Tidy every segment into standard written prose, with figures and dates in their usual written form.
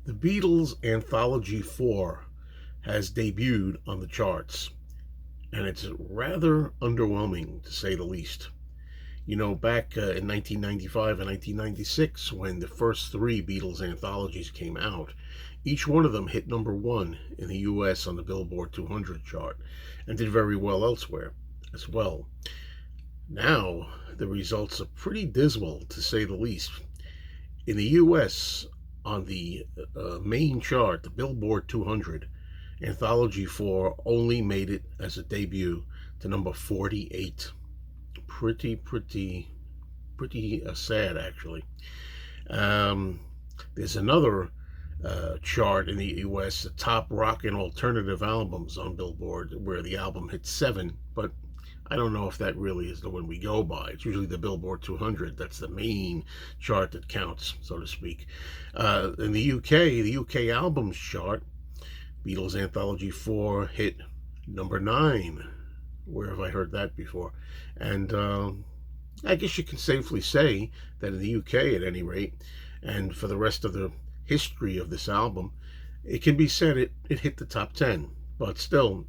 The Beatles Anthology 4 has debuted on the charts, and it's rather underwhelming to say the least. Back in 1995 and 1996, when the first three Beatles anthologies came out, each one of them hit number one in the US on the Billboard 200 chart and did very well elsewhere as well. Now, the results are pretty dismal to say the least. In the US, on the main chart, the Billboard 200, Anthology 4 only made it as a debut to number 48. Pretty sad, actually. There's another chart in the US, the top rock and alternative albums on Billboard, where the album hit 7, but I don't know if that really is the one we go by. It's usually the Billboard 200. That's the main chart that counts, so to speak. In the UK albums chart, Beatles Anthology 4 hit number 9. Where have I heard that before? And I guess you can safely say that in the UK, at any rate, and for the rest of the history of this album, it can be said it hit the top 10. But still,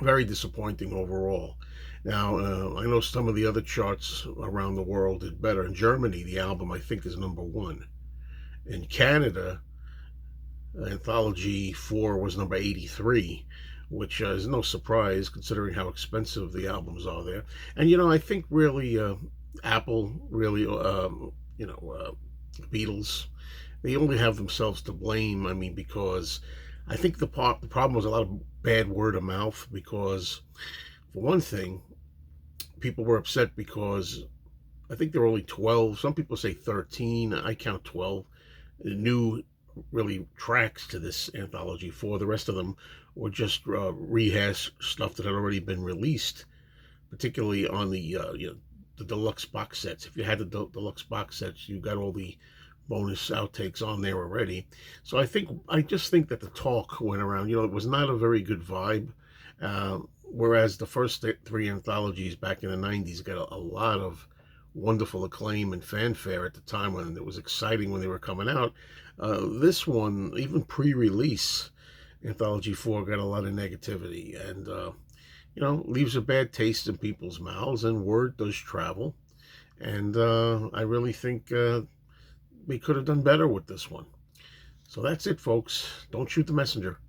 very disappointing overall. Now, I know some of the other charts around the world did better. In Germany, the album, I think, is number 1. In Canada, Anthology 4 was number 83, which is no surprise considering how expensive the albums are there. And, I think really Apple, really, Beatles, they only have themselves to blame. I mean, because I think the problem was a lot of bad word of mouth, because for one thing, people were upset because I think there were only 12, some people say 13, I count 12, new really tracks to this Anthology 4. The rest of them were just rehash stuff that had already been released, particularly on the deluxe box sets. If you had the deluxe box sets, you got all the bonus outtakes on there already. So I just think that the talk went around, it was not a very good vibe. Whereas the first three anthologies back in the 90s got a lot of wonderful acclaim and fanfare at the time when it was exciting when they were coming out. This one, even pre-release, Anthology 4 got a lot of negativity, and leaves a bad taste in people's mouths, and word does travel. And I really think we could have done better with this one. So that's it, folks. Don't shoot the messenger.